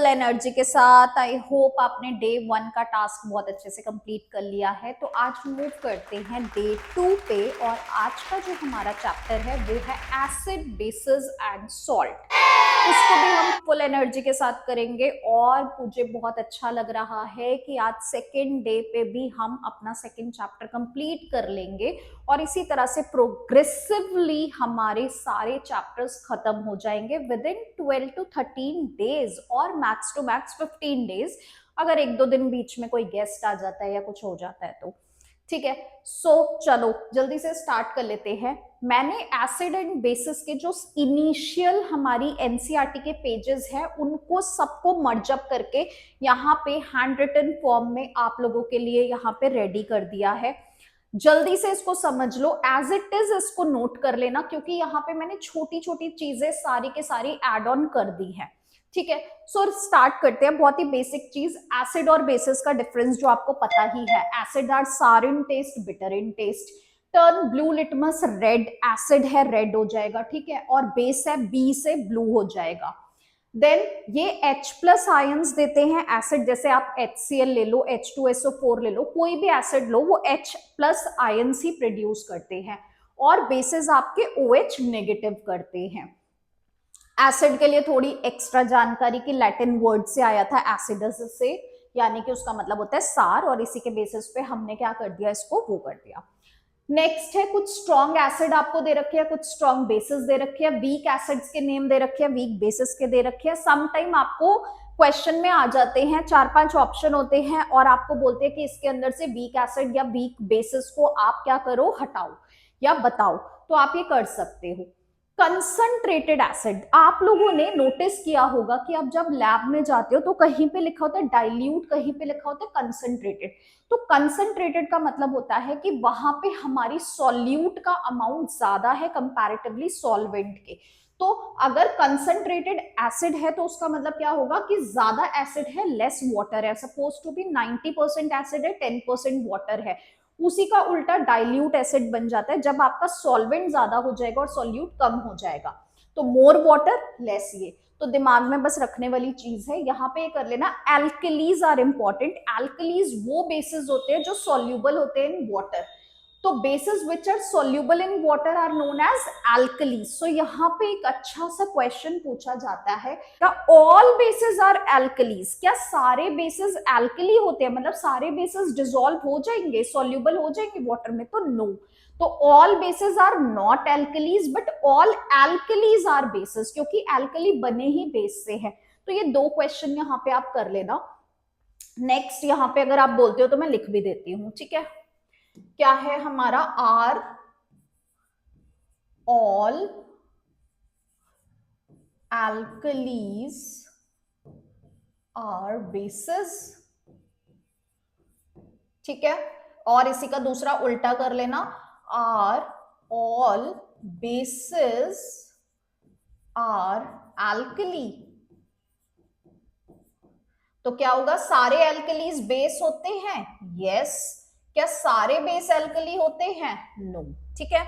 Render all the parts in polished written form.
Energy के साथ। I hope आपने डे 1 का टास्क बहुत अच्छे से कंप्लीट कर लिया है। तो आज मूव करते हैं डे 2 पे, और आज का जो हमारा चैप्टर है वो है एसिड, बेसिस एंड सॉल्ट। इसको भी हम फुल एनर्जी के साथ करेंगे, और मुझे बहुत अच्छा लग रहा है कि आज सेकेंड डे पे भी हम अपना सेकेंड चैप्टर कंप्लीट कर लेंगे, और इसी तरह से प्रोग्रेसिवली हमारे सारे चैप्टर्स खत्म हो जाएंगे विद इन 12 to 13 डेज, और मैक्स टू मैक्स 15 डेज, अगर एक दो दिन बीच में कोई गेस्ट आ जाता है या कुछ हो जाता है तो। ठीक है, सो चलो जल्दी से स्टार्ट कर लेते हैं। मैंने एसिड एंड बेसिस के जो इनिशियल हमारी एनसीईआरटी के पेजेस हैं उनको सबको मर्ज अप करके यहाँ पे हैंड रिटन फॉर्म में आप लोगों के लिए यहाँ पे रेडी कर दिया है। जल्दी से इसको समझ लो, एज इट इज इसको नोट कर लेना, क्योंकि यहाँ पे मैंने छोटी छोटी चीजें सारी के सारी एड ऑन कर दी है। ठीक है, सो स्टार्ट करते हैं। बहुत ही बेसिक चीज, एसिड और बेसिस का डिफरेंस जो आपको पता ही है। Acid are sour in taste, bitter in taste. Turn blue litmus red, acid है रेड हो जाएगा, ठीक है, और बेस है बी से ब्लू हो जाएगा। देन ये H प्लस आयंस देते हैं एसिड, जैसे आप HCl ले लो, H2SO4 ले लो, कोई भी एसिड लो, वो H प्लस आयंस ही प्रोड्यूस करते हैं, और बेसिस आपके OH नेगेटिव करते हैं। एसिड के लिए थोड़ी एक्स्ट्रा जानकारी की लैटिन वर्ड से आया था एसिडस से, यानी कि उसका मतलब होता है सार, और इसी के बेसिस पे हमने क्या कर दिया, इसको वो कर दिया। नेक्स्ट है, कुछ स्ट्रॉन्ग एसिड आपको दे रखे हैं, कुछ स्ट्रॉन्ग बेसिस दे रखे हैं, वीक एसिड्स के नेम दे रखे हैं, वीक बेसिस के दे रखे हैं। समटाइम आपको क्वेश्चन में आ जाते हैं, 4-5 ऑप्शन होते हैं, और आपको बोलते हैं कि इसके अंदर से वीक एसिड या वीक बेसिस को आप क्या करो, हटाओ या बताओ, तो आप ये कर सकते हो। कंसंट्रेटेड एसिड, आप लोगों ने नोटिस किया होगा कि आप जब लैब में जाते हो तो कहीं पे लिखा होता है डाइल्यूट, कहीं पे लिखा होता है कंसंट्रेटेड। तो कंसंट्रेटेड का मतलब होता है कि वहां पे हमारी सॉल्यूट का अमाउंट ज्यादा है कंपैरेटिवली सॉल्वेंट के। तो अगर कंसंट्रेटेड एसिड है तो उसका मतलब क्या होगा कि ज्यादा एसिड है, लेस वाटर है। सपोज टू बी 90% एसिड है, 10% वाटर है। उसी का उल्टा डाइल्यूट एसिड बन जाता है जब आपका सॉल्वेंट ज्यादा हो जाएगा और सॉल्यूट कम हो जाएगा। तो मोर वाटर लेस, ये तो दिमाग में बस रखने वाली चीज है। यहाँ पे कर लेना, एल्कलीज आर इंपॉर्टेंट। एल्कलीज वो बेसिस होते हैं जो सॉल्यूबल होते हैं इन वाटर, तो bases which are soluble in water are known as alkalis. So यहाँ पे एक अच्छा सा क्वेश्चन पूछा जाता है, क्या ऑल बेसिस आर एल्कलीज, क्या सारे बेसिस एल्कली होते हैं, मतलब सारे बेसिस डिसॉल्व हो जाएंगे, सॉल्यूबल हो जाएंगे वाटर में, तो नो। तो all bases are not alkalis, but all alkalis are bases, क्योंकि एल्कली बने ही बेस से है। तो ये दो क्वेश्चन यहाँ पे आप कर लेना। नेक्स्ट यहाँ पे अगर आप बोलते हो तो मैं लिख भी देती हूँ, ठीक है। क्या है हमारा, are all alkalis are bases, ठीक है। और इसी का दूसरा उल्टा कर लेना, are all bases are alkali. तो क्या होगा, सारे एल्कलीज बेस होते हैं, यस। क्या सारे बेस एल्कली होते हैं, नो, ठीक है।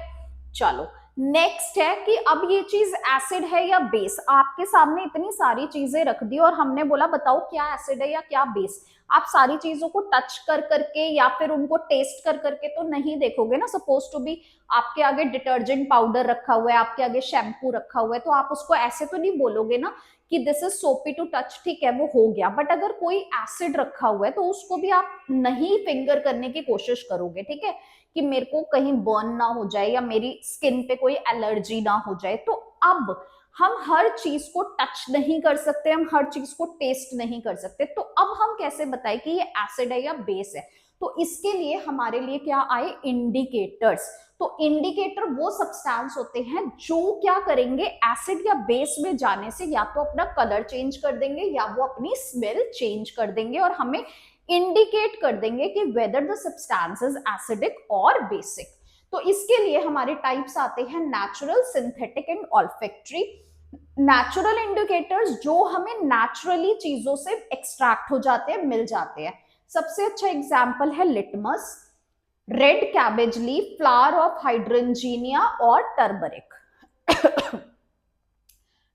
चलो नेक्स्ट है कि अब ये चीज एसिड है या बेस। आपके सामने इतनी सारी चीजें रख दी और हमने बोला बताओ क्या एसिड है या क्या बेस। आप सारी चीजों को टच कर करके या फिर उनको टेस्ट कर करके तो नहीं देखोगे ना। सपोज टू बी आपके आगे डिटर्जेंट पाउडर रखा हुआ है, आपके आगे शैम्पू रखा हुआ है, तो आप उसको ऐसे तो नहीं बोलोगे ना कि दिस इज सोपी टू टच, ठीक है वो हो गया। बट अगर कोई एसिड रखा हुआ है तो उसको भी आप नहीं फिंगर करने की कोशिश करोगे, ठीक है, कि मेरे को कहीं बर्न ना हो जाए या मेरी स्किन पे कोई एलर्जी ना हो जाए। तो अब हम हर चीज को टच नहीं कर सकते, हम हर चीज को टेस्ट नहीं कर सकते, तो अब हम कैसे बताएं कि ये एसिड है या बेस है। तो इसके लिए हमारे लिए क्या आए, इंडिकेटर्स। तो इंडिकेटर वो सब्सटेंस होते हैं जो क्या करेंगे, एसिड या बेस में जाने से या तो अपना कलर चेंज कर देंगे या वो अपनी स्मेल चेंज कर देंगे, और हमें इंडिकेट कर देंगे कि whether the substance is acidic और बेसिक। तो इसके लिए हमारे टाइप्स आते हैं natural, synthetic and olfactory. Natural indicators जो हमें नेचुरली चीजों से एक्सट्रैक्ट हो जाते हैं, मिल जाते हैं। सबसे अच्छा एग्जाम्पल है litmus, red cabbage leaf, flower of hydrangea और टर्मरिक।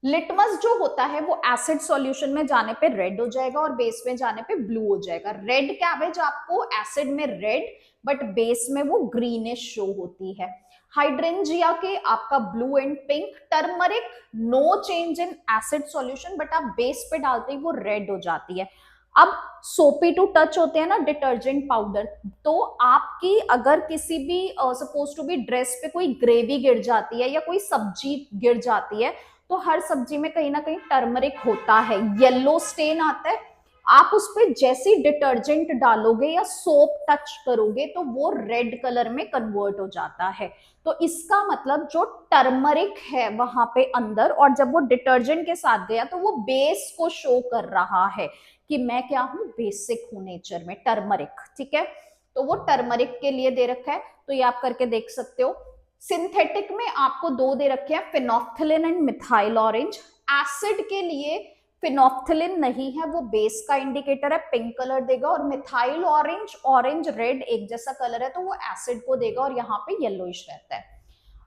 लिटमस जो होता है वो एसिड सॉल्यूशन में जाने पे रेड हो जाएगा और बेस में जाने पे ब्लू हो जाएगा। रेड कैबेज आपको एसिड में रेड बट बेस में वो ग्रीनिश शो होती है। हाइड्रेंजिया के आपका blue and pink. Turmeric no change in acid solution but आप बेस पे डालते ही वो रेड हो जाती है। अब सोपी टू टच होते हैं ना डिटर्जेंट पाउडर, तो आपकी अगर किसी भी सपोज टू बी ड्रेस पे कोई ग्रेवी गिर जाती है या कोई सब्जी गिर जाती है, तो हर सब्जी में कहीं ना कहीं टर्मरिक होता है, येलो स्टेन आता है। आप उस पर जैसे डिटर्जेंट डालोगे या सोप टच करोगे तो वो रेड कलर में कन्वर्ट हो जाता है। तो इसका मतलब जो टर्मरिक है वहां पे अंदर, और जब वो डिटर्जेंट के साथ गया तो वो बेस को शो कर रहा है कि मैं क्या हूं, बेसिक हूं नेचर में, टर्मरिक। ठीक है, तो वो टर्मरिक के लिए दे रखा है, तो ये आप करके देख सकते हो। सिंथेटिक में आपको दो दे रखे हैं, फिनोफ्थिलिन एंड मिथाइल ऑरेंज। एसिड के लिए फिनोफ्थिलिन नहीं है, वो बेस का इंडिकेटर है, पिंक कलर देगा, और मिथाइल ऑरेंज, ऑरेंज रेड एक जैसा कलर है तो वो एसिड को देगा और यहाँ पे येलोइश रहता है।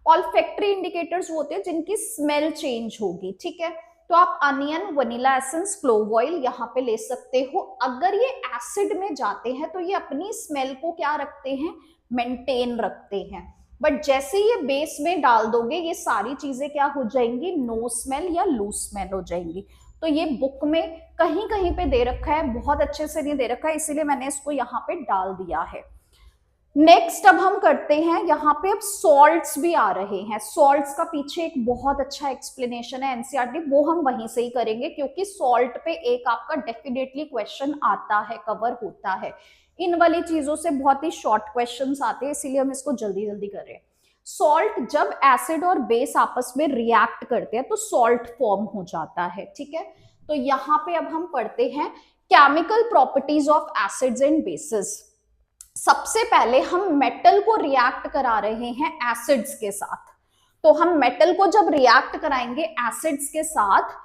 ऑल्फैक्टरी इंडिकेटर्स वो होते हैं जिनकी स्मेल चेंज होगी। ठीक है, तो आप onion, vanilla essence, clove oil यहाँ पे ले सकते हो। अगर ये एसिड में जाते हैं तो ये अपनी स्मेल को क्या रखते हैं, मेंटेन रखते हैं, बट जैसे ये बेस में डाल दोगे ये सारी चीजें क्या हो जाएंगी, नो स्मेल या लूज स्मेल हो जाएंगी। तो ये बुक में कहीं कहीं पे दे रखा है, बहुत अच्छे से नहीं दे रखा है, इसीलिए मैंने इसको यहाँ पे डाल दिया है। नेक्स्ट अब हम करते हैं, यहाँ पे अब सॉल्ट्स भी आ रहे हैं। सॉल्ट्स का पीछे एक बहुत अच्छा एक्सप्लेनेशन है एनसीईआरटी, वो हम वहीं से ही करेंगे क्योंकि सॉल्ट पे एक आपका डेफिनेटली क्वेश्चन आता है, कवर होता है। इन वाली चीजों से बहुत ही शॉर्ट क्वेश्चंस आते हैं, इसीलिए हम इसको जल्दी जल्दी कर रहे हैं। सॉल्ट जब एसिड और बेस आपस में रिएक्ट करते हैं तो सॉल्ट फॉर्म हो जाता है। ठीक है, तो यहाँ पे अब हम पढ़ते हैं chemical properties of acids and bases. सबसे पहले हम मेटल को रिएक्ट करा रहे हैं एसिड्स के साथ, तो हम मेटल को जब रिएक्ट कराएंगे एसिड्स के साथ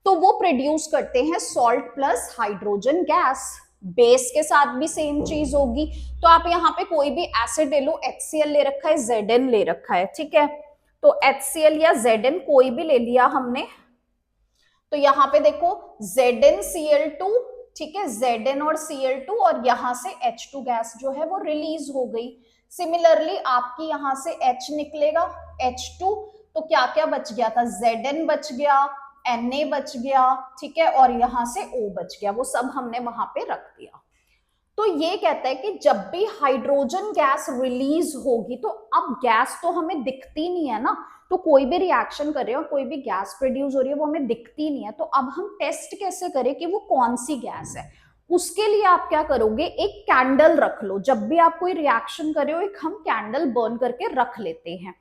तो वो प्रोड्यूस करते हैं salt plus hydrogen gas. Base के साथ भी सेम चीज होगी, तो आप यहाँ पे कोई भी एसिड ले लो, HCl ले रखा है, Zn ले रखा है। ठीक है, तो HCl या Zn कोई भी ले लिया हमने, तो यहाँ पे देखो ZnCl2, ठीक है, Zn और Cl2, और यहां से H2 गैस जो है वो रिलीज हो गई। सिमिलरली आपकी यहां से H निकलेगा, H2, तो क्या क्या बच गया था, Zn बच गया, Na बच गया, ठीक है, और यहां से O बच गया, वो सब हमने वहां पे रख दिया। तो ये कहता है कि जब भी हाइड्रोजन गैस रिलीज होगी, तो अब गैस तो हमें दिखती नहीं है ना, तो कोई भी रिएक्शन कर रहे हो, कोई भी गैस प्रोड्यूस हो रही है, वो हमें दिखती नहीं है, तो अब हम टेस्ट कैसे करें कि वो कौन सी गैस है। उसके लिए आप क्या करोगे, एक कैंडल रख लो। जब भी आप कोई रिएक्शन कर रहे हो, एक हम कैंडल बर्न करके रख लेते हैं।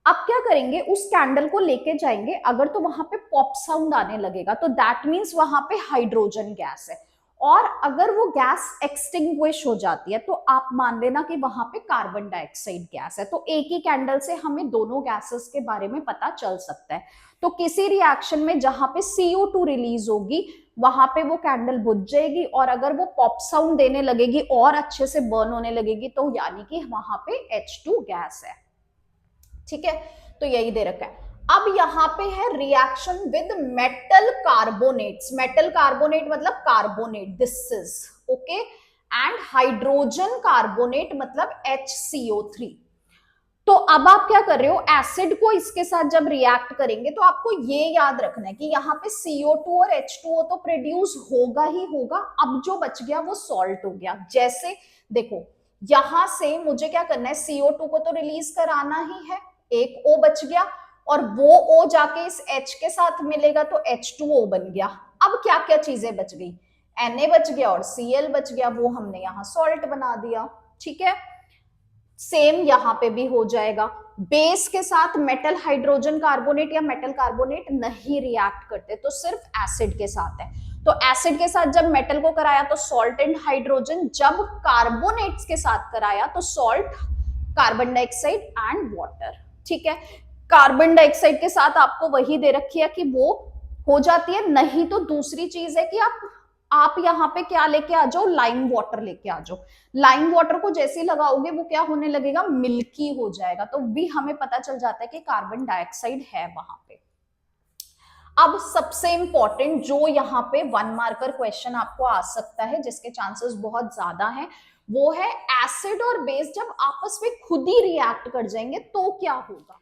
अब क्या करेंगे, उस कैंडल को लेके जाएंगे, अगर तो वहां पे पॉप साउंड आने लगेगा तो दैट मीन्स वहां पे हाइड्रोजन गैस है, और अगर वो गैस एक्सटिंग्विश हो जाती है तो आप मान लेना कि वहां पे कार्बन डाइऑक्साइड गैस है। तो एक ही कैंडल से हमें दोनों गैसेस के बारे में पता चल सकता है। तो किसी रिएक्शन में जहां पे CO2 रिलीज होगी वहां पे वो कैंडल बुझ जाएगी, और अगर वो पॉप साउंड देने लगेगी और अच्छे से बर्न होने लगेगी तो यानी कि वहां पे H2 गैस है। ठीक है, तो यही दे रखा है। अब यहाँ पे है reaction with metal carbonates. Metal carbonate मतलब carbonate, this is okay, and hydrogen carbonate मतलब HCO3। तो अब आप क्या कर रहे हो, एसिड को इसके साथ जब रिएक्ट करेंगे तो आपको ये याद रखना है कि यहाँ पे CO2 और H2O तो प्रोड्यूस होगा ही होगा। अब जो बच गया वो सॉल्ट हो गया। जैसे देखो, यहां से मुझे क्या करना है, CO2 को तो रिलीज कराना ही है, एक O बच गया, और वो O जाके इस H के साथ मिलेगा तो H2O बन गया। अब क्या क्या चीजें बच गई, Na बच गया और Cl बच गया, वो हमने यहाँ सॉल्ट बना दिया। ठीक है, सेम यहां पे भी हो जाएगा। बेस के साथ मेटल हाइड्रोजन कार्बोनेट या मेटल कार्बोनेट नहीं रिएक्ट करते, तो सिर्फ एसिड के साथ है। तो एसिड के साथ जब मेटल को कराया तो सॉल्ट एंड हाइड्रोजन, जब कार्बोनेट्स के साथ कराया तो salt, carbon dioxide and water. ठीक है, कार्बन डाइऑक्साइड के साथ आपको वही दे रखी है कि वो हो जाती है, नहीं तो दूसरी चीज है कि आप यहाँ पे क्या लेके आ जाओ, लाइम वाटर लेके आ जाओ। लाइम वाटर को जैसे ही लगाओगे वो क्या होने लगेगा, मिल्की हो जाएगा, तो भी हमें पता चल जाता है कि कार्बन डाइऑक्साइड है वहां पे। अब सबसे इंपॉर्टेंट जो यहाँ पे 1 मार्कर क्वेश्चन आपको आ सकता है, जिसके चांसेस बहुत ज्यादा हैं, वो है एसिड और बेस जब आपस में खुद ही रिएक्ट कर जाएंगे तो क्या होगा।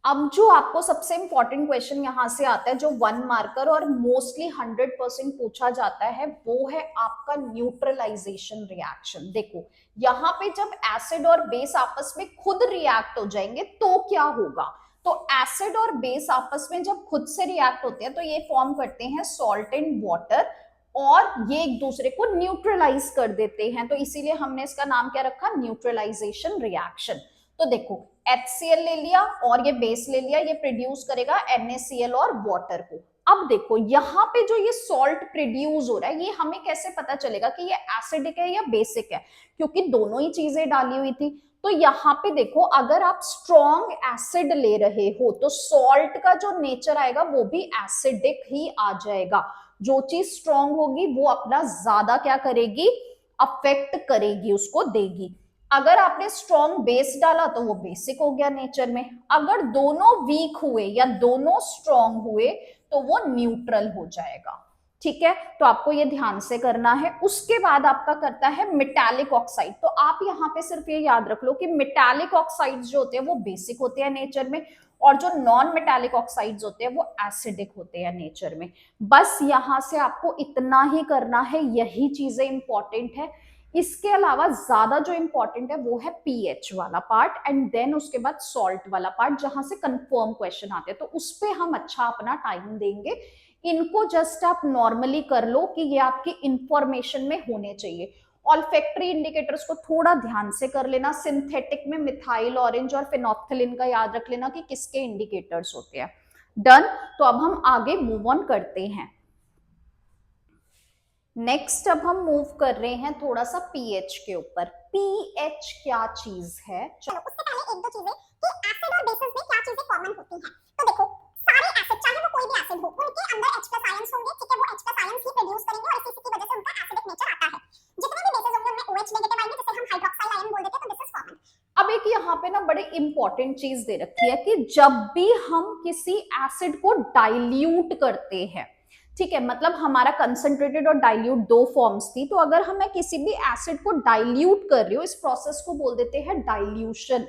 अब जो आपको सबसे इंपॉर्टेंट क्वेश्चन यहां से आता है, जो 1 मार्कर और मोस्टली 100% पूछा जाता है, वो है आपका न्यूट्रलाइजेशन रिएक्शन। देखो यहाँ पे जब एसिड और बेस आपस में खुद रिएक्ट हो जाएंगे तो क्या होगा। तो एसिड और बेस आपस में जब खुद से रिएक्ट होते हैं तो ये फॉर्म करते हैं सॉल्ट एंड वाटर, और ये एक दूसरे को न्यूट्रलाइज कर देते हैं। तो इसीलिए हमने इसका नाम क्या रखा, न्यूट्रलाइजेशन रिएक्शन। तो देखो HCl ले लिया और ये बेस ले लिया, ये प्रोड्यूस करेगा NaCl और वाटर को। अब देखो यहाँ पे जो ये सॉल्ट प्रोड्यूस हो रहा है, ये हमें कैसे पता चलेगा कि ये एसिडिक है या बेसिक है, क्योंकि दोनों ही चीजें डाली हुई थी। तो यहाँ पे देखो अगर आप स्ट्रॉन्ग एसिड ले रहे हो तो सॉल्ट का जो नेचर आएगा वो भी एसिडिक ही आ जाएगा। जो चीज स्ट्रॉन्ग होगी वो अपना ज्यादा क्या करेगी, अफेक्ट करेगी, उसको देगी। अगर आपने स्ट्रॉन्ग बेस डाला तो वो बेसिक हो गया नेचर में। अगर दोनों वीक हुए या दोनों स्ट्रॉन्ग हुए तो वो न्यूट्रल हो जाएगा। ठीक है, तो आपको ये ध्यान से करना है। उसके बाद आपका करता है मेटालिक ऑक्साइड। तो आप यहाँ पे सिर्फ ये याद रख लो कि मेटालिक ऑक्साइड्स जो होते हैं वो बेसिक होते हैं नेचर में, और जो नॉन मेटालिक ऑक्साइड्स होते हैं वो एसिडिक होते हैं नेचर में। बस यहां से आपको इतना ही करना है, यही चीजें इंपॉर्टेंट है। इसके अलावा ज्यादा जो इंपॉर्टेंट है वो है पीएच वाला पार्ट, एंड देन उसके बाद सॉल्ट वाला पार्ट, जहां से कंफर्म क्वेश्चन आते हैं, तो उस पे हम अच्छा अपना टाइम देंगे। इनको जस्ट आप नॉर्मली कर लो कि ये आपकी इंफॉर्मेशन में होने चाहिए। ऑल्फैक्टरी इंडिकेटर्स को थोड़ा ध्यान से कर लेना। सिंथेटिक में मिथाइल ऑरेंज और फिनोप्थिलिन का याद रख लेना कि किसके इंडिकेटर्स होते हैं। डन। तो अब हम आगे मूव ऑन करते हैं। नेक्स्ट अब हम मूव कर रहे हैं थोड़ा सा पीएच के ऊपर। पीएच क्या चीज है, चलो उससे पहले एक दो चीजें कि एसिड और बेसिस में क्या चीजें कॉमन होती हैं। तो देखो सारे एसिड, चाहे वो कोई भी एसिड हो, उनके अंदर H+ आयंस होंगे, ठीक है, वो H+ आयंस ही प्रोड्यूस करेंगे और इसी की वजह से उनका एसिडिक नेचर आता है। जितने भी बेसिस होंगे उनमें OH नेगेटिव आएंगे, जिसे हम हाइड्रोक्साइल आयन बोल देते हैं। तो दिस इज कॉमन। अब एक यहाँ पे ना बड़े इंपॉर्टेंट चीज दे रखी है कि जब भी हम किसी एसिड को डाइल्यूट करते हैं, ठीक है, मतलब हमारा कंसंट्रेटेड और डाइल्यूट दो फॉर्म्स थी, तो अगर हम किसी भी एसिड को डाइल्यूट कर रही हो, इस प्रोसेस को बोल देते हैं डाइल्यूशन।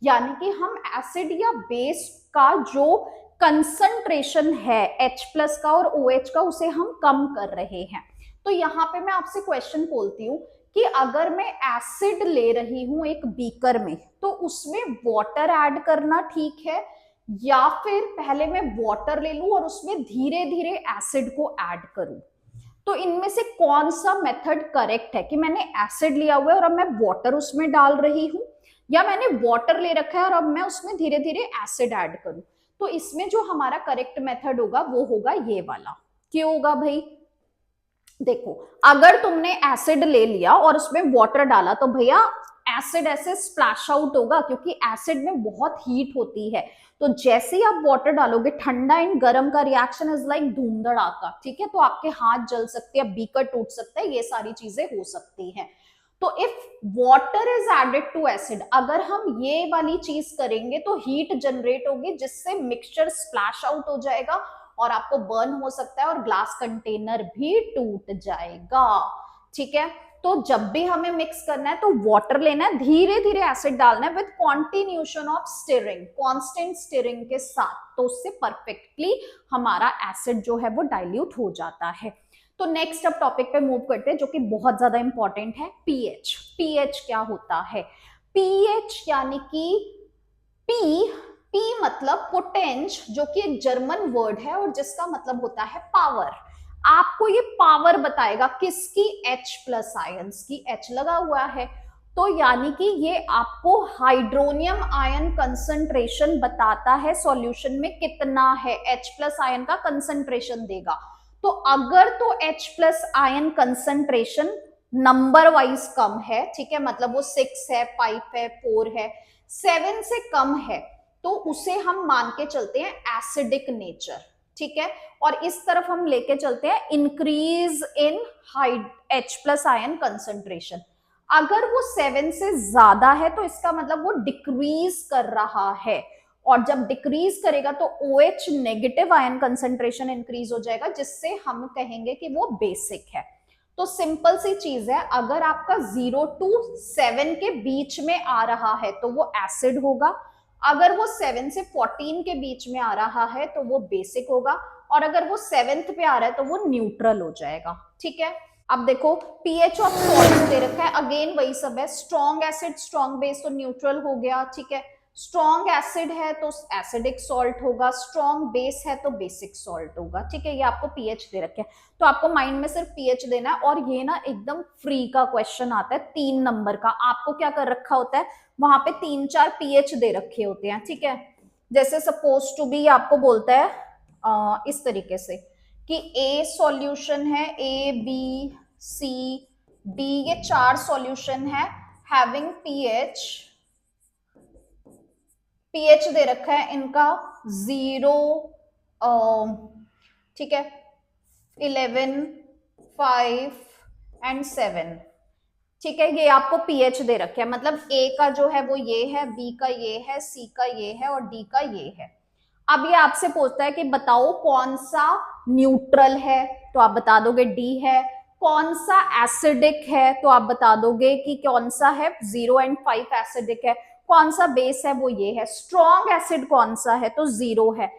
यानी कि हम एसिड या बेस का जो कंसंट्रेशन है H+ का और OH का, उसे हम कम कर रहे हैं। तो यहाँ पे मैं आपसे क्वेश्चन बोलती हूँ कि अगर मैं एसिड ले रही हूं एक बीकर में, तो उसमें वाटर ऐड करना ठीक है, या फिर पहले मैं वाटर ले लूं और उसमें धीरे धीरे एसिड को ऐड करूं। तो इनमें से कौन सा मेथड करेक्ट है, कि मैंने एसिड लिया हुआ है और अब मैं वाटर उसमें डाल रही हूं, या मैंने वाटर ले रखा है और अब मैं उसमें धीरे धीरे एसिड ऐड करूं। तो इसमें जो हमारा करेक्ट मेथड होगा वो होगा ये वाला। क्यों होगा भाई, देखो अगर तुमने एसिड ले लिया और उसमें वाटर डाला तो भैया एसिड ऐसे स्प्लैश आउट होगा, क्योंकि एसिड में बहुत हीट होती है। तो जैसे ही आप वाटर डालोगे, ठंडा एंड गर्म का रिएक्शन इज लाइक धूम धड़ाका, ठीक है, तो आपके हाथ जल सकते हैं, बीकर टूट सकता है, ये सारी चीजें हो सकती हैं। तो if water is added to acid, अगर हम ये वाली चीज करेंगे तो हीट जनरेट होगी, जिससे मिक्सचर स्प्लैश आउट हो जाएगा और आपको बर्न हो सकता है और ग्लास कंटेनर भी टूट जाएगा। ठीक है, तो जब भी हमें मिक्स करना है तो वाटर लेना है, धीरे धीरे एसिड डालना है, with continuation of stirring, constant stirring के साथ, तो उससे परफेक्टली हमारा एसिड जो है वो डाइल्यूट हो जाता है। तो नेक्स्ट अब टॉपिक पे मूव करते हैं, जो कि बहुत ज्यादा इंपॉर्टेंट है, पीएच। पीएच क्या होता है, पीएच यानी कि पी मतलब पोटेंस, जो कि एक जर्मन वर्ड है और जिसका मतलब होता है पावर। आपको ये पावर बताएगा किसकी, H+ आयंस की, H लगा हुआ है, तो यानी कि ये आपको हाइड्रोनियम आयन कंसंट्रेशन बताता है सॉल्यूशन में कितना है, H+ आयन का कंसंट्रेशन देगा। तो अगर तो H+ ion concentration number wise कम है, ठीक है, मतलब वो 6 है, 5 है, 4 है, 7 से कम है, तो उसे हम मान के चलते हैं एसिडिक नेचर। ठीक है, और इस तरफ हम लेके चलते हैं increase in H+ ion concentration. अगर वो 7 से ज्यादा है तो इसका मतलब वो डिक्रीज कर रहा है, और जब डिक्रीज करेगा तो OH negative ion concentration increase हो जाएगा, जिससे हम कहेंगे कि वो बेसिक है। तो सिंपल सी चीज है, अगर आपका 0 to 7 के बीच में आ रहा है तो वो एसिड होगा, अगर वो 7 से 14 के बीच में आ रहा है तो वो बेसिक होगा, और अगर वो 7th पे आ रहा है तो वो न्यूट्रल हो जाएगा। ठीक है, अब देखो पीएच ऑफ सॉल्ट दे रखा है, अगेन वही सब है, स्ट्रॉन्ग एसिड स्ट्रॉन्ग बेस तो न्यूट्रल हो गया। ठीक है, स्ट्रॉन्ग एसिड है तो एसिडिक सॉल्ट होगा, स्ट्रॉन्ग बेस है तो बेसिक सॉल्ट होगा। ठीक है, ये आपको पीएच दे रखे हैं, तो आपको माइंड में सिर्फ पीएच देना है। और ये ना एकदम फ्री का क्वेश्चन आता है 3 नंबर का, आपको क्या कर रखा होता है, वहां पे 3-4 पीएच दे रखे होते हैं। ठीक है, जैसे सपोज टू बी आपको बोलता है इस तरीके से कि ए सॉल्यूशन है, ए बी सी डी, ये 4 सॉल्यूशन है हैविंग पीएच, पीएच दे रखा है इनका 0, ठीक है, 11, 5 एंड 7। ठीक है, ये आपको पीएच दे रखे हैं, मतलब ए का जो है वो ये है, बी का ये है, सी का ये है और डी का ये है। अब ये आपसे पूछता है कि बताओ कौन सा न्यूट्रल है, तो आप बता दोगे डी है। कौन सा एसिडिक है, तो आप बता दोगे कि कौन सा है, 0 एंड 5 एसिडिक है। कौन सा बेस है, वो ये है। स्ट्रॉन्ग एसिड कौन सा है, तो 0 है,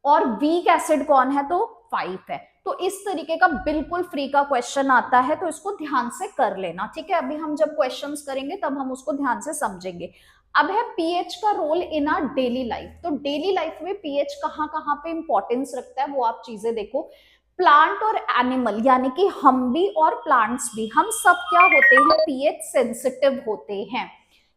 और वीक एसिड कौन है, तो 5 है। तो इस तरीके का बिल्कुल फ्री का क्वेश्चन आता है, तो इसको ध्यान से कर लेना। ठीक है, अभी हम जब क्वेश्चंस करेंगे तब हम उसको ध्यान से समझेंगे। अब है पीएच का role in our daily life. तो डेली लाइफ में पीएच कहाँ कहाँ पे इंपॉर्टेंस रखता है वो आप चीजें देखो। प्लांट और एनिमल, यानी कि हम भी और प्लांट्स भी, हम सब क्या होते हैं, पीएच सेंसिटिव होते हैं।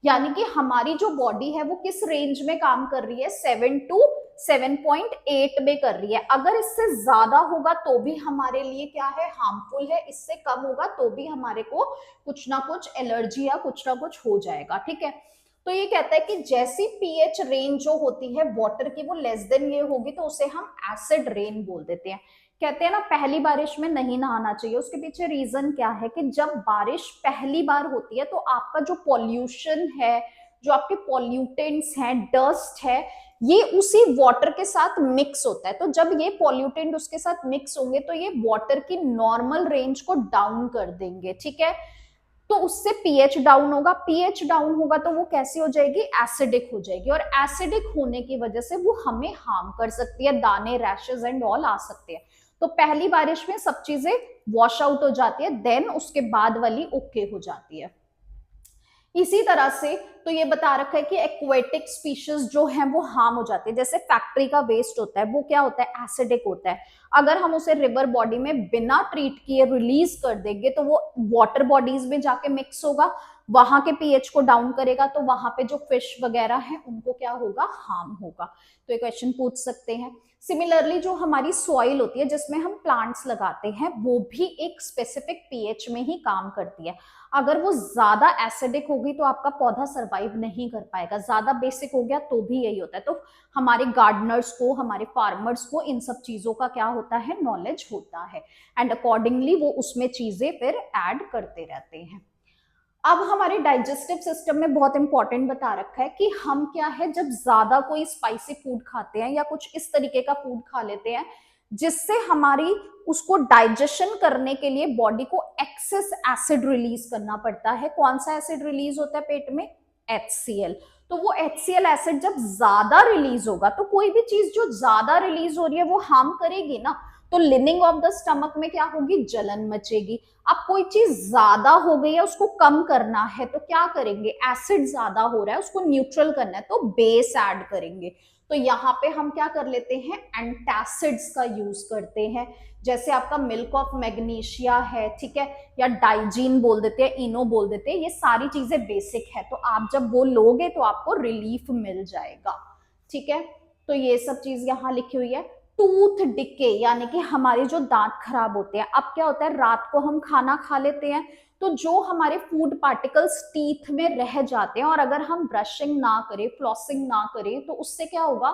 यानी कि हमारी जो बॉडी है वो किस रेंज में काम कर रही है, 7 to 7.8 में कर रही है। अगर इससे ज्यादा होगा तो भी हमारे लिए क्या है, हार्मफुल है, इससे कम होगा तो भी हमारे को कुछ ना कुछ एलर्जी या कुछ ना कुछ हो जाएगा। ठीक है, तो ये कहता है कि जैसी पीएच रेंज जो होती है वाटर की वो लेस देन ये होगी तो उसे हम एसिड रेन बोल देते हैं। कहते हैं ना पहली बारिश में नहीं नहाना चाहिए, उसके पीछे रीजन क्या है कि जब बारिश पहली बार होती है तो आपका जो पॉल्यूशन है, जो आपके पॉल्यूटेंट्स हैं, डस्ट है, ये उसी वाटर के साथ मिक्स होता है। तो जब ये पॉल्यूटेंट उसके साथ मिक्स होंगे तो ये वाटर की नॉर्मल रेंज को डाउन कर देंगे। ठीक है, तो उससे पीएच डाउन होगा, पीएच डाउन होगा तो वो कैसी हो जाएगी, एसिडिक हो जाएगी, और एसिडिक होने की वजह से वो हमें हार्म कर सकती है, दाने, रैशेस एंड ऑल आ सकते हैं। तो पहली बारिश में सब चीजें वॉश आउट हो जाती है, देन उसके बाद वाली ओके हो जाती है। इसी तरह से तो ये बता रखा है कि एक्वेटिक स्पीशीज जो है वो हार्म हो जाती है। जैसे फैक्ट्री का वेस्ट होता है वो क्या होता है, एसिडिक होता है। अगर हम उसे रिवर बॉडी में बिना ट्रीट किए रिलीज कर देंगे तो वो वाटर बॉडीज में जाके मिक्स होगा, वहां के पीएच को डाउन करेगा, तो वहां पे जो फिश वगैरह है उनको क्या होगा, हार्म होगा। तो ये क्वेश्चन पूछ सकते हैं। सिमिलरली जो हमारी सॉइल होती है जिसमें हम प्लांट्स लगाते हैं वो भी एक स्पेसिफिक पीएच में ही काम करती है। अगर वो ज्यादा एसिडिक होगी तो आपका पौधा सरवाइव नहीं कर पाएगा, ज्यादा बेसिक हो गया तो भी यही होता है। तो हमारे गार्डनर्स को, हमारे फार्मर्स को इन सब चीजों का क्या होता है, नॉलेज होता है, एंड अकॉर्डिंगली वो उसमें चीजें फिर ऐड करते रहते हैं। अब हमारे डाइजेस्टिव सिस्टम में बहुत इंपॉर्टेंट बता रखा है कि हम क्या है, जब ज्यादा कोई स्पाइसी फूड खाते हैं या कुछ इस तरीके का फूड खा लेते हैं जिससे हमारी उसको डाइजेशन करने के लिए बॉडी को एक्सेस एसिड रिलीज करना पड़ता है। कौन सा एसिड रिलीज होता है पेट में, HCl। तो वो HCl एसिड जब ज्यादा रिलीज होगा, तो कोई भी चीज जो ज्यादा रिलीज हो रही है वो हार्म करेगी ना, तो लिनिंग ऑफ द स्टमक में क्या होगी, जलन मचेगी। अब कोई चीज ज्यादा हो गई है उसको कम करना है तो क्या करेंगे, एसिड ज्यादा हो रहा है उसको न्यूट्रल करना है तो बेस ऐड करेंगे। तो यहाँ पे हम क्या कर लेते हैं, एंटासिड्स का यूज करते हैं। जैसे आपका मिल्क ऑफ मैग्नीशिया है, ठीक है, या डाइजीन बोल देते हैं, इनो बोल देते हैं, ये सारी चीजें बेसिक है, तो आप जब वो लोगे तो आपको रिलीफ मिल जाएगा। ठीक है, तो ये सब चीज यहाँ लिखी हुई है। टूथ डिके, यानी कि हमारे जो दांत खराब होते हैं। अब क्या होता है, रात को हम खाना खा लेते हैं तो जो हमारे फूड पार्टिकल्स टीथ में रह जाते हैं, और अगर हम ब्रशिंग ना करें, फ्लॉसिंग ना करें, तो उससे क्या होगा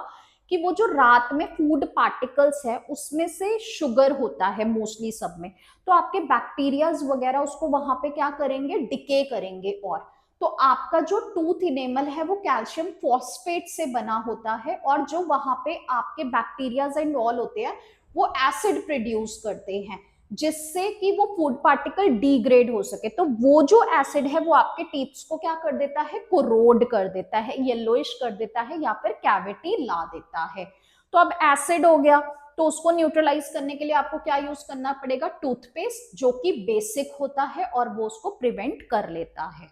कि वो जो रात में फूड पार्टिकल्स है उसमें से शुगर होता है मोस्टली सब में, तो आपके बैक्टीरियाज वगैरह उसको वहां पे क्या करेंगे, डिके करेंगे। और तो आपका जो टूथ इनेमल है वो कैल्शियम फॉस्फेट से बना होता है, और जो वहां पे आपके बैक्टीरियाज एंड ऑल होते हैं वो एसिड प्रोड्यूस करते हैं, जिससे कि वो फूड पार्टिकल डिग्रेड हो सके। तो वो जो एसिड है वो आपके टीथ्स को क्या कर देता है, कोरोड कर देता है, येलोइश कर देता है, या फिर कैविटी ला देता है। तो अब एसिड हो गया, तो उसको न्यूट्रलाइज करने के लिए आपको क्या यूज करना पड़ेगा, टूथपेस्ट, जो कि बेसिक होता है और वो उसको प्रिवेंट कर लेता है।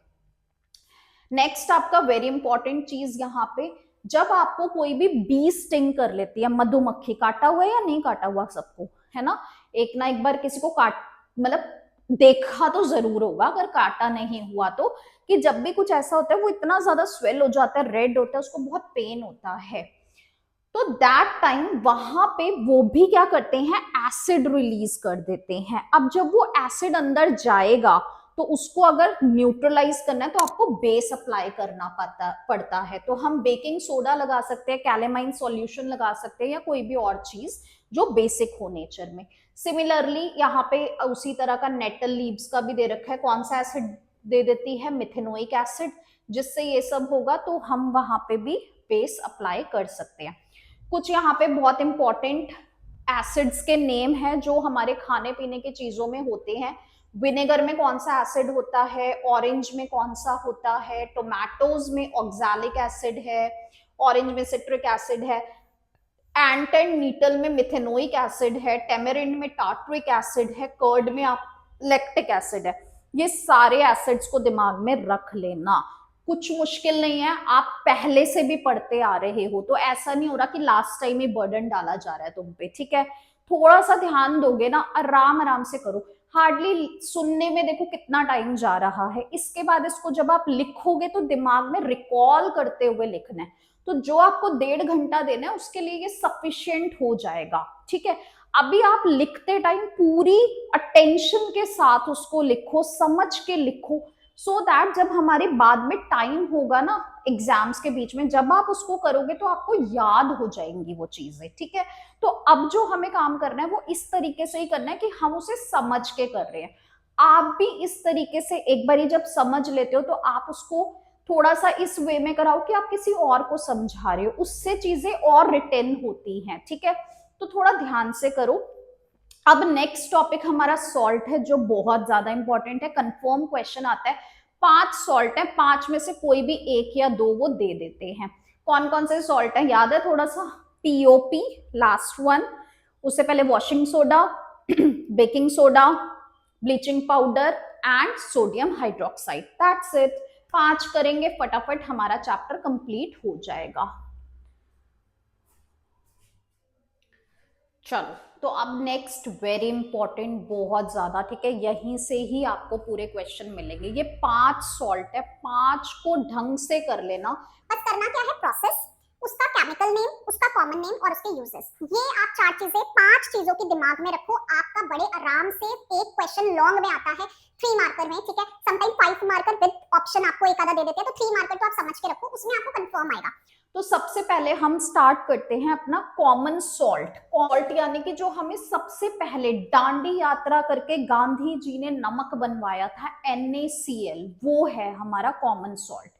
नेक्स्ट आपका वेरी इंपॉर्टेंट चीज यहाँ पे, जब आपको कोई भी बी स्टिंग कर लेती है, मधुमक्खी, काटा हुआ है या नहीं काटा हुआ सबको, है ना, एक ना एक बार किसी को काट, मतलब देखा तो जरूर होगा अगर काटा नहीं हुआ तो, कि जब भी कुछ ऐसा होता है वो इतना ज्यादा स्वेल हो जाता है, रेड होता है, उसको बहुत पेन होता है। तो दैट टाइम वहां पे वो भी क्या करते हैं, एसिड रिलीज कर देते हैं। अब जब वो एसिड अंदर जाएगा तो उसको अगर न्यूट्रलाइज करना है तो आपको बेस अप्लाई करना पड़ता है। तो हम बेकिंग सोडा लगा सकते हैं, कैलेमाइन सॉल्यूशन लगा सकते हैं, या कोई भी और चीज जो बेसिक हो नेचर में। सिमिलरली यहाँ पे उसी तरह का नेटल लीव्स का भी दे रखा है, कौन सा एसिड दे देती है, मिथेनोइक एसिड, जिससे ये सब होगा तो हम वहां पे भी बेस अप्लाई कर सकते हैं। कुछ यहाँ पे बहुत इंपॉर्टेंट एसिड्स के नेम है जो हमारे खाने पीने की चीजों में होते हैं। विनेगर में कौन सा एसिड होता है, ऑरेंज में कौन सा होता है, टोमेटोज में ऑक्सैलिक एसिड है, ऑरेंज में सिट्रिक एसिड है, एंट एंड नीटल में मिथेनोइक एसिड है, टेमेरिंड में टार्ट्रिक एसिड है, कर्ड में आप लैक्टिक एसिड है। ये सारे एसिड्स को दिमाग में रख लेना, कुछ मुश्किल नहीं है, आप पहले से भी पढ़ते आ रहे हो, तो ऐसा नहीं हो रहा कि लास्ट टाइम ही बर्डन डाला जा रहा है तुम पे, ठीक है। थोड़ा सा ध्यान दोगे ना, आराम आराम से करो, हार्डली सुनने में देखो कितना टाइम जा रहा है, इसके बाद इसको जब आप लिखोगे तो दिमाग में रिकॉल करते हुए लिखना है। तो जो आपको 1.5 घंटा देना है उसके लिए ये सफिशिएंट हो जाएगा, ठीक है। अभी आप लिखते टाइम पूरी अटेंशन के साथ उसको लिखो, समझ के लिखो, सो दैट जब हमारे बाद में टाइम होगा ना एग्जाम्स के बीच में, जब आप उसको करोगे तो आपको याद हो जाएंगी वो चीजें, ठीक है। तो अब जो हमें काम करना है वो इस तरीके से ही करना है कि हम उसे समझ के कर रहे हैं। आप भी इस तरीके से एक बार जब समझ लेते हो तो आप उसको थोड़ा सा इस वे में कराओ कि आप किसी और को समझा रहे हो, उससे चीजें और रिटेन होती हैं, ठीक है। तो थोड़ा ध्यान से करो। अब नेक्स्ट टॉपिक हमारा सॉल्ट है, जो बहुत ज्यादा इंपॉर्टेंट है, कंफर्म क्वेश्चन आता है। 5 सॉल्ट है, 5 में से कोई भी 1 या 2 वो दे देते हैं। कौन कौन से सॉल्ट है याद है थोड़ा सा, पीओपी लास्ट वन, उससे पहले washing soda, baking soda, bleaching powder and sodium hydroxide, that's it. 5 करेंगे फटाफट हमारा चैप्टर कंप्लीट हो जाएगा। चलो, तो अब नेक्स्ट वेरी इंपॉर्टेंट, बहुत ज्यादा, ठीक है, यहीं से ही आपको पूरे क्वेश्चन मिलेंगे। ये 5 सॉल्ट है, 5 को ढंग से कर लेना। बस करना क्या है, प्रोसेस, उसका केमिकल नेम, उसका कॉमन नेम और उसके यूजेस, ये आप 4 चीजें, 5 चीजों की दिमाग में रखो। आपका बड़े आराम से एक क्वेश्चन लॉन्ग में आता है 3 मार्कर में, ठीक है, समटाइम 5 मार्कर विद ऑप्शन आपको एक आधा दे देते हैं, तो 3 मार्कर तो आप समझ के रखो, उसमें आपको कंफर्म आएगा। तो सबसे पहले हम स्टार्ट करते हैं अपना कॉमन सॉल्ट। सॉल्ट यानी कि जो हमें सबसे पहले दांडी यात्रा करके गांधी जी ने नमक बनवाया था, NaCl, वो है हमारा कॉमन सॉल्ट।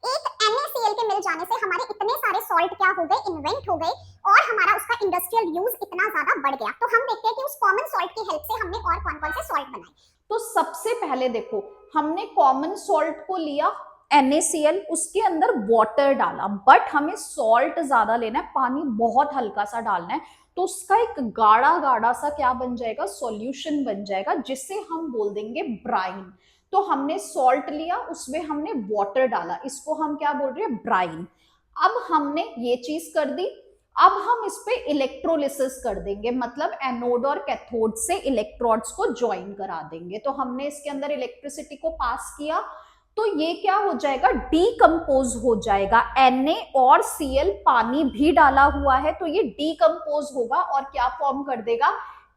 एक NaCl के मिल जाने से हमारे इतने सारे सॉल्ट क्या हो गए, इन्वेंट हो गए, और हमारा उसका इंडस्ट्रियल यूज इतना ज्यादा बढ़ गया। तो हम देखते हैं कि उस कॉमन सॉल्ट की हेल्प से हमने और कौन कौन से सॉल्ट बनाए। तो सबसे पहले देखो, हमने कॉमन सॉल्ट को लिया NaCl, उसके अंदर वाटर डाला, बट हमें सॉल्ट ज्यादा लेना है, पानी बहुत हल्का सा डालना है, तो उसका एक गाढ़ा गाढ़ा सा क्या बन जाएगा, सॉल्यूशन बन जाएगा, जिसे हम बोल देंगे ब्राइन। तो हमने सॉल्ट लिया, उसमें हमने वाटर डाला, इसको हम क्या बोल रहे हैं, ब्राइन। अब हमने ये चीज कर दी, अब हम इस पे इलेक्ट्रोलिसिस कर देंगे, मतलब एनोड और कैथोड से इलेक्ट्रोड्स को ज्वाइन करा देंगे। तो हमने इसके अंदर इलेक्ट्रिसिटी को पास किया, तो ये क्या हो जाएगा, डीकंपोज हो जाएगा। Na और Cl पानी भी डाला हुआ है, तो ये डीकंपोज होगा और क्या फॉर्म कर देगा,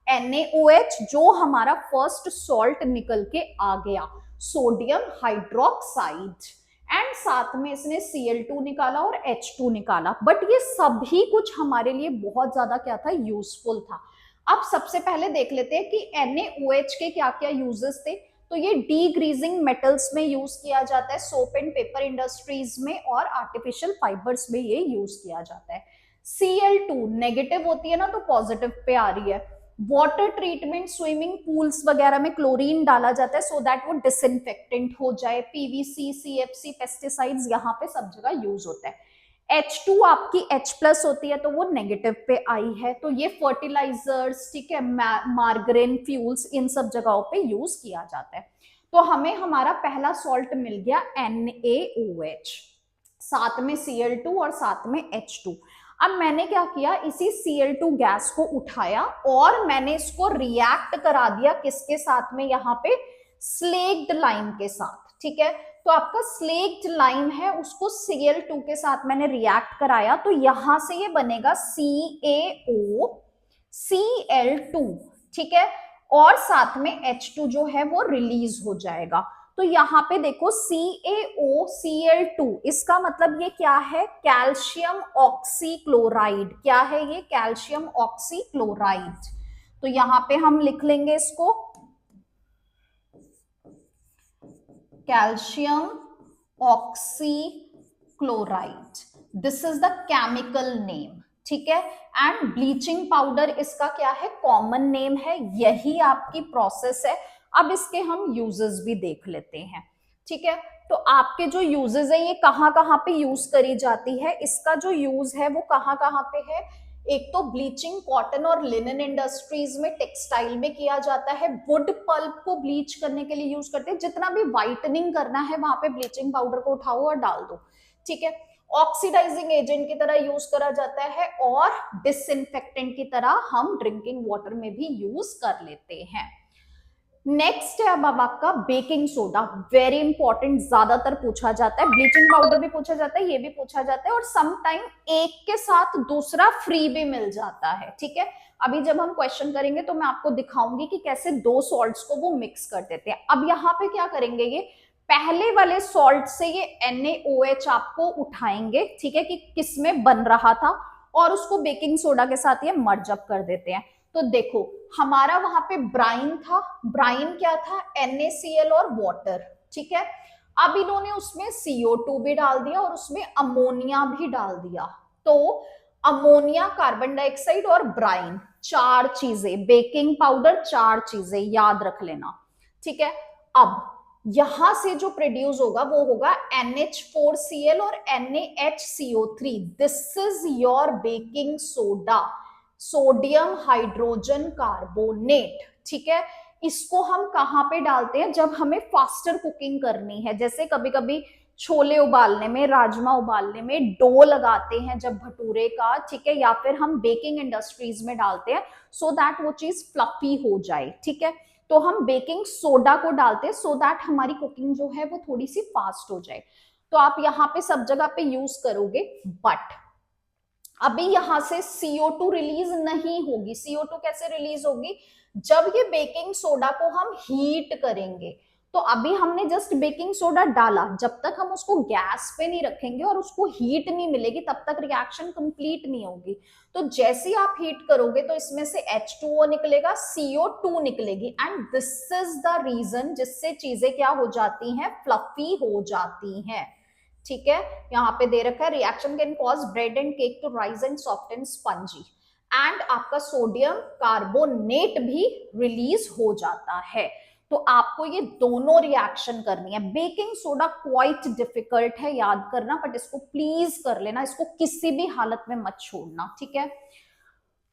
NaOH, जो हमारा फर्स्ट सॉल्ट निकल के आ गया, सोडियम हाइड्रोक्साइड, एंड साथ में इसने Cl2 निकाला और H2 निकाला। बट ये सभी कुछ हमारे लिए बहुत ज्यादा क्या था, यूजफुल था। अब सबसे पहले देख लेते हैं कि NaOH के क्या क्या यूजेस थे। तो ये डीग्रीजिंग मेटल्स में यूज किया जाता है, सोप एंड पेपर इंडस्ट्रीज में और आर्टिफिशियल फाइबर्स में ये यूज किया जाता है। Cl2 नेगेटिव होती है ना, तो पॉजिटिव पे आ रही है। वाटर ट्रीटमेंट, स्विमिंग पूल्स वगैरह में क्लोरीन डाला जाता है सो दैट वो डिसइंफेक्टेंट हो जाए। पीवीसी, सीएफसी, पेस्टिसाइड्स यहाँ पे सब जगह यूज होता है। H2 आपकी H प्लस होती है तो वो नेगेटिव पे आई है। तो ये फर्टिलाइजर्स, ठीक है, मार्गरेन, फ्यूल्स, इन सब जगहों पे यूज किया जाता है। तो हमें हमारा पहला सॉल्ट मिल गया NaOH, साथ में Cl2 और साथ में H2। अब मैंने क्या किया, इसी Cl2 गैस को उठाया और मैंने इसको रिएक्ट करा दिया किसके साथ में, यहाँ पे स्लेक्ड लाइम के साथ, ठीक है। तो आपका स्लेक्ड लाइम है, उसको Cl2 के साथ मैंने रिएक्ट कराया, तो यहां से ये बनेगा CaOCl2, ठीक है, और साथ में H2 जो है वो रिलीज हो जाएगा। तो यहाँ पे देखो CaOCl2, इसका मतलब ये क्या है, कैल्शियम ऑक्सीक्लोराइड। क्या है ये, कैल्शियम ऑक्सीक्लोराइड। तो यहाँ पे हम लिख लेंगे इसको calcium oxychloride, this is the chemical name, ठीक है। एंड ब्लीचिंग पाउडर इसका क्या है, कॉमन नेम है, यही आपकी प्रोसेस है। अब इसके हम यूजेस भी देख लेते हैं, ठीक है। तो आपके जो यूजेस है ये कहाँ कहाँ पे यूज करी जाती है, इसका जो यूज है वो कहाँ कहाँ पे है। एक तो ब्लीचिंग कॉटन और लिनन इंडस्ट्रीज में, टेक्सटाइल में किया जाता है। वुड पल्प को ब्लीच करने के लिए यूज करते हैं, जितना भी व्हाइटनिंग करना है वहां पे ब्लीचिंग पाउडर को उठाओ और डाल दो, ठीक है। ऑक्सीडाइजिंग एजेंट की तरह यूज करा जाता है और डिसइंफेक्टेंट की तरह हम ड्रिंकिंग वाटर में भी यूज कर लेते हैं। नेक्स्ट है अब आपका बेकिंग सोडा, वेरी इंपॉर्टेंट, ज्यादातर पूछा जाता है। ब्लीचिंग पाउडर भी पूछा जाता है, ये भी पूछा जाता है, और सम टाइम एक के साथ दूसरा फ्री भी मिल जाता है, ठीक है। अभी जब हम क्वेश्चन करेंगे तो मैं आपको दिखाऊंगी कि कैसे दो सॉल्ट्स को वो मिक्स कर देते हैं। अब यहाँ पे क्या करेंगे, ये पहले वाले सॉल्ट से ये NaOH आपको उठाएंगे, ठीक है, कि किसमें बन रहा था, और उसको बेकिंग सोडा के साथ ये मर्ज अप कर देते हैं। तो देखो हमारा वहां पे ब्राइन था, ब्राइन क्या था, NaCl और वाटर, ठीक है। अब इन्होंने उसमें CO2 भी डाल दिया और उसमें अमोनिया भी डाल दिया। तो अमोनिया, कार्बन डाइऑक्साइड और ब्राइन, चार चीजें, बेकिंग पाउडर, चार चीजें याद रख लेना, ठीक है। अब यहां से जो प्रोड्यूस होगा वो होगा NH4Cl और NaHCO3, this is your baking soda, sodium hydrogen carbonate, ठीक है। इसको हम कहाँ पे डालते हैं, जब हमें फास्टर कुकिंग करनी है, जैसे कभी कभी छोले उबालने में, राजमा उबालने में डो लगाते हैं जब भटूरे का, ठीक है, या फिर हम बेकिंग इंडस्ट्रीज में डालते हैं सो दैट वो चीज फ्लफी हो जाए, ठीक है। तो हम बेकिंग सोडा को डालते हैं सो दैट हमारी कुकिंग जो है वो थोड़ी सी फास्ट हो जाए। तो आप यहाँ पे सब जगह पे यूज करोगे, बट अभी यहां से CO2 रिलीज नहीं होगी। CO2 कैसे रिलीज होगी, जब ये बेकिंग सोडा को हम हीट करेंगे। तो अभी हमने जस्ट बेकिंग सोडा डाला, जब तक हम उसको गैस पे नहीं रखेंगे और उसको हीट नहीं मिलेगी तब तक रिएक्शन कंप्लीट नहीं होगी। तो जैसे ही आप हीट करोगे तो इसमें से H2O निकलेगा, CO2 निकलेगी, and this is the reason जिससे चीजें क्या हो जाती हैं, फ्लफी हो जाती हैं, ठीक है। यहाँ पे दे रखा है reaction can cause bread and cake to rise and soft and spongy, and आपका सोडियम कार्बोनेट भी रिलीज हो जाता है। तो आपको ये दोनों रिएक्शन करनी है। बेकिंग सोडा क्वाइट डिफिकल्ट है याद करना, बट इसको प्लीज कर लेना, इसको किसी भी हालत में मत छोड़ना, ठीक है।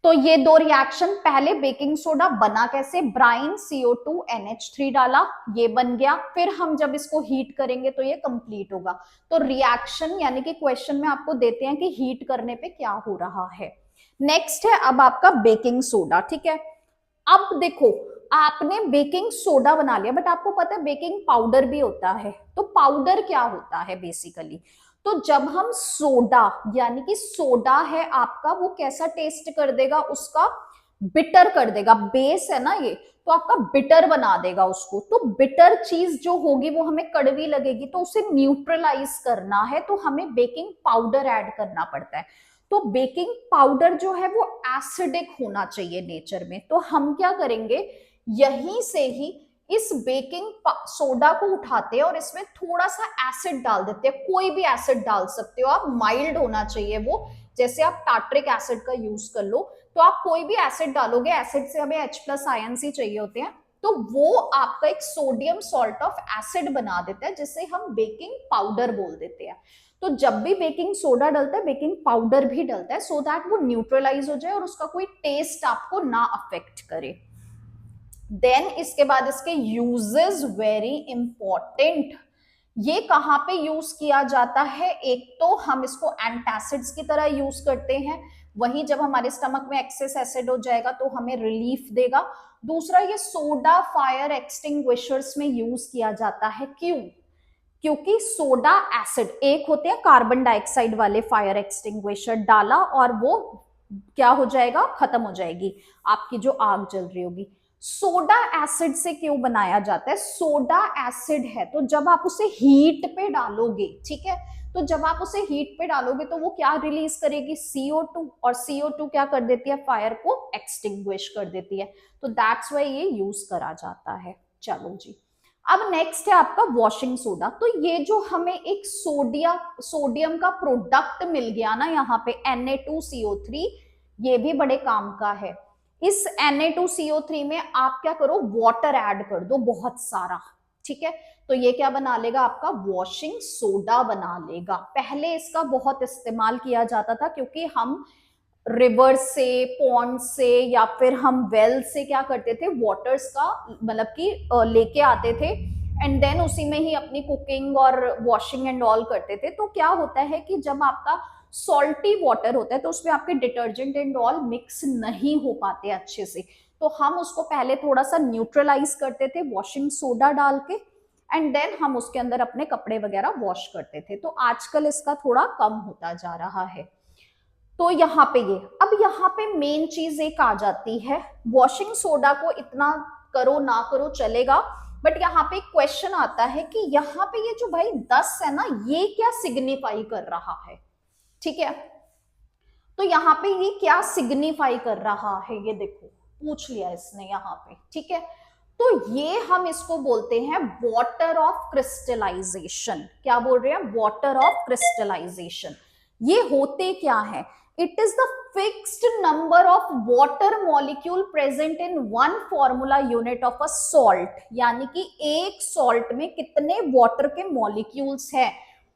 तो ये दो रिएक्शन, पहले बेकिंग सोडा बना कैसे, ब्राइन, CO2 NH3 डाला, ये बन गया। फिर हम जब इसको हीट करेंगे तो ये कंप्लीट होगा। तो रिएक्शन यानी कि क्वेश्चन में आपको देते हैं कि हीट करने पे क्या हो रहा है। नेक्स्ट है अब आपका बेकिंग सोडा, ठीक है। अब देखो आपने बेकिंग सोडा बना लिया, बट आपको पता है बेकिंग पाउडर भी होता है। तो पाउडर क्या होता है बेसिकली, तो जब हम सोडा, यानी कि सोडा है आपका, वो कैसा टेस्ट कर देगा, उसका बिटर कर देगा, बेस है ना ये, तो आपका बिटर बना देगा उसको। तो बिटर चीज जो होगी वो हमें कड़वी लगेगी, तो उसे न्यूट्रलाइज करना है तो हमें बेकिंग पाउडर ऐड करना पड़ता है। तो बेकिंग पाउडर जो है वो एसिडिक होना चाहिए नेचर में। तो हम क्या करेंगे, यहीं से ही इस बेकिंग सोडा को उठाते हैं और इसमें थोड़ा सा एसिड डाल देते हैं, कोई भी एसिड डाल सकते हो आप, माइल्ड होना चाहिए वो, जैसे आप टार्ट्रिक एसिड का यूज कर लो, तो आप कोई भी एसिड डालोगे, एसिड से हमें H+ आयंस ही चाहिए होते हैं, तो वो आपका एक सोडियम सॉल्ट ऑफ एसिड बना देता है, जिसे हम बेकिंग पाउडर बोल देते हैं। तो जब भी बेकिंग सोडा डलता है बेकिंग पाउडर भी डलता है, सो दैट वो न्यूट्रलाइज हो जाए और उसका कोई टेस्ट आपको ना अफेक्ट करे। देन इसके बाद इसके यूजेस वेरी इंपॉर्टेंट, ये कहां पे यूज किया जाता है, एक तो हम इसको एंटासिड्स की तरह यूज करते हैं, वही जब हमारे स्टमक में एक्सेस एसिड हो जाएगा तो हमें रिलीफ देगा। दूसरा, ये सोडा फायर एक्सटिंग्विशर्स में यूज किया जाता है, क्यों? क्योंकि सोडा एसिड, एक होते हैं कार्बन डाइऑक्साइड वाले फायर एक्सटिंग्विशर, डाला और वो क्या हो जाएगा, खत्म हो जाएगी आपकी जो आग जल रही होगी। सोडा एसिड से क्यों बनाया जाता है, सोडा एसिड है तो जब आप उसे हीट पे डालोगे, ठीक है, तो जब आप उसे हीट पे डालोगे तो वो क्या रिलीज करेगी, CO2, और CO2 क्या कर देती है, फायर को एक्सटिंग्विश कर देती है, तो दैट्स वाई ये यूज करा जाता है। चलो जी, अब नेक्स्ट है आपका वॉशिंग सोडा। तो ये जो हमें एक सोडियम का प्रोडक्ट मिल गया ना यहाँ पे Na2CO3, ये भी बड़े काम का है। इस Na2CO3 में आप क्या करो, वाटर ऐड कर दो बहुत सारा, ठीक है, तो ये क्या बना लेगा, आपका वॉशिंग सोडा बना लेगा। पहले इसका बहुत इस्तेमाल किया जाता था क्योंकि हम रिवर से, पॉन्ड से, या फिर हम वेल से क्या करते थे, वाटर्स का मतलब कि लेके आते थे, एंड देन उसी में ही अपनी कुकिंग और वॉशिंग एंड ऑल करते थे। तो क्या होता है कि जब आपका सॉल्टी वाटर होता है तो उसमें आपके डिटर्जेंट एंड ऑल मिक्स नहीं हो पाते अच्छे से, तो हम उसको पहले थोड़ा सा न्यूट्रलाइज करते थे वॉशिंग सोडा डाल के, एंड देन हम उसके अंदर अपने कपड़े वगैरह वॉश करते थे। तो आजकल इसका थोड़ा कम होता जा रहा है। तो यहाँ पे ये, अब यहाँ पे मेन चीज एक आ जाती है, वॉशिंग सोडा को इतना करो ना करो चलेगा, बट यहाँ पे एक क्वेश्चन आता है कि यहाँ पे ये जो भाई 10 है ना, ये क्या सिग्निफाई कर रहा है, ठीक है, तो यहाँ पे ये क्या सिग्निफाई कर रहा है, ये देखो पूछ लिया इसने यहाँ पे, ठीक है, तो ये हम इसको बोलते हैं वाटर ऑफ क्रिस्टलाइजेशन। क्या बोल रहे हैं, वाटर ऑफ क्रिस्टलाइजेशन। ये होते क्या है, it is the fixed number of water molecule present in one formula unit of a salt, यानी कि एक सॉल्ट में कितने वाटर के मॉलिक्यूल्स हैं,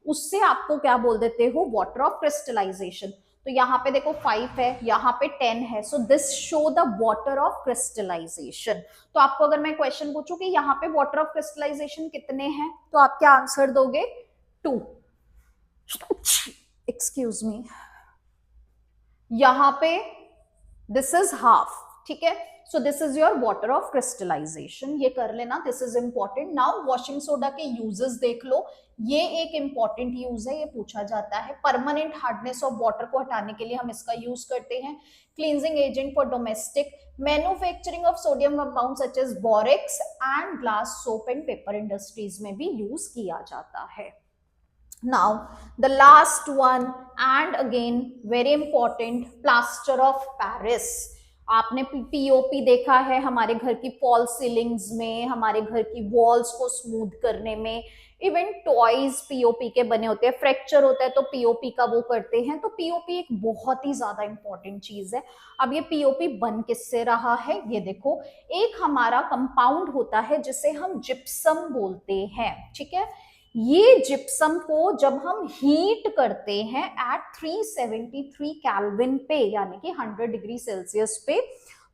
उससे आपको क्या बोल देते हो, वाटर ऑफ क्रिस्टलाइजेशन। तो यहाँ पे देखो 5 है, यहाँ पे 10 है, so this show the water of crystallisation. तो आपको अगर मैं क्वेश्चन पूछूं कि यहाँ पे वाटर ऑफ क्रिस्टलाइजेशन कितने हैं, तो आप क्या आंसर दोगे, 2। एक्सक्यूज मी, यहाँ पे दिस इज हाफ, ठीक है, so this is your water of crystallisation, ये कर लेना, this is important. Now washing soda के यूजेस देख लो, ये एक इंपॉर्टेंट यूज है, ये पूछा जाता है। परमानेंट हार्डनेस ऑफ वाटर को हटाने के लिए हम इसका यूज करते हैं, cleansing agent for domestic, manufacturing of sodium compound such as borax and glass, soap and paper industries में भी यूज किया जाता है। Now the last one and again very important, plaster of Paris। आपने पीओपी देखा है हमारे घर की फॉल सीलिंग्स में, हमारे घर की वॉल्स को स्मूथ करने में, इवन टॉयज पीओपी के बने होते हैं, फ्रैक्चर होता है तो पीओपी का वो करते हैं, तो पीओपी एक बहुत ही ज्यादा इंपॉर्टेंट चीज है। अब ये पीओपी बन किससे रहा है, ये देखो, एक हमारा कंपाउंड होता है जिसे हम जिप्सम बोलते हैं, ठीक है, ये जिप्सम को जब हम हीट करते हैं एट 373 केल्विन पे, यानी कि 100 डिग्री सेल्सियस पे,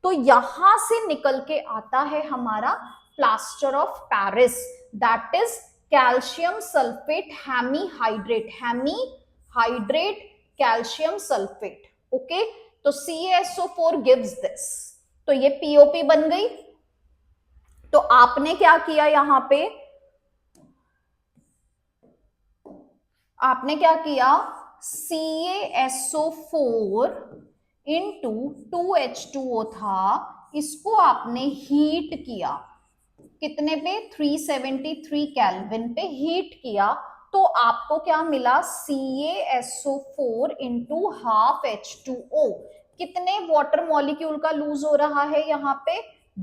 तो यहां से निकल के आता है हमारा plaster of Paris, that is calcium sulphate hemihydrate, hemihydrate calcium sulphate, okay, तो CaSO4 गिव्स दिस, तो ये पीओपी बन गई। तो आपने क्या किया, यहां पे आपने क्या किया, CaSO4 इंटू 2H2O था, इसको आपने हीट किया, कितने पे, 373 केल्विन पे हीट किया, तो आपको क्या मिला, CaSO4 इंटू हाफ H2O। कितने वाटर मॉलिक्यूल का लूज हो रहा है यहाँ पे,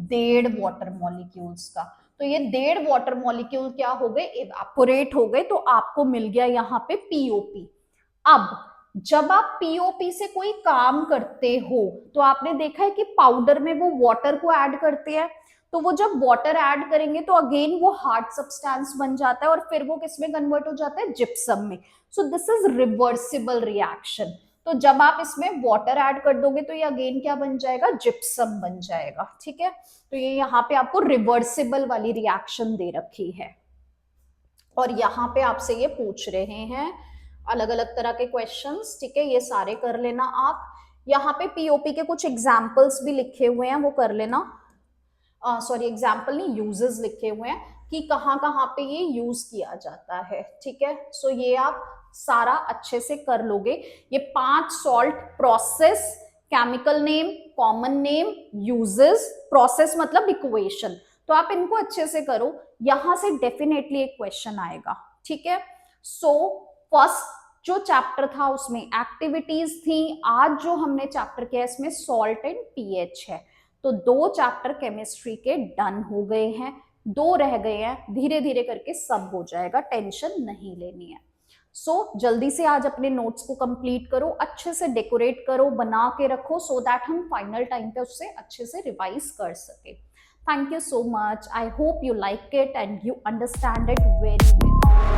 1.5 वाटर मॉलिक्यूल्स का। तो तो ये 1.5 वाटर मॉलिक्यूल क्या हो गए, इवेपोरेट हो गए, तो आपको मिल गया यहाँ पे पीओपी। अब जब आप पीओपी से कोई काम करते हो तो आपने देखा है कि पाउडर में वो वाटर को ऐड करते हैं, तो वो जब वाटर ऐड करेंगे तो अगेन वो हार्ड सब्सटेंस बन जाता है और फिर वो किसमें कन्वर्ट हो जाता है, जिप्सम में। सो दिस इज रिवर्सिबल रिएक्शन। तो जब आप इसमें वाटर ऐड कर दोगे तो ये अगेन क्या बन जाएगा, जिप्सम बन जाएगा। ठीक है, तो ये यहाँ पे आपको रिवर्सिबल वाली रिएक्शन दे रखी है और यहाँ पे आपसे ये पूछ रहे हैं अलग अलग तरह के क्वेश्चंस। ठीक है, ये सारे कर लेना आप। यहाँ पे पीओपी के कुछ एग्जाम्पल्स भी लिखे हुए हैं, वो कर लेना। सॉरी एग्जाम्पल नहीं, यूजेस लिखे हुए हैं कि कहाँ कहाँ पे ये यूज किया जाता है। ठीक है, सो ये आप सारा अच्छे से कर लोगे। ये 5 salt, process, chemical name, common name, uses, process मतलब इक्वेशन, तो आप इनको अच्छे से करो, यहां से डेफिनेटली एक क्वेश्चन आएगा। ठीक है, सो फर्स्ट जो चैप्टर था उसमें एक्टिविटीज थी, आज जो हमने चैप्टर किया इसमें सॉल्ट एंड पीएच है। तो 2 चैप्टर केमिस्ट्री के डन हो गए हैं, 2 रह गए हैं, धीरे धीरे करके सब हो जाएगा, टेंशन नहीं लेनी है। सो जल्दी से आज अपने नोट्स को कंप्लीट करो, अच्छे से डेकोरेट करो, बना के रखो, सो दैट हम फाइनल टाइम पे उससे अच्छे से रिवाइज कर सके। Thank you so much, I hope you like it and you understand it very well.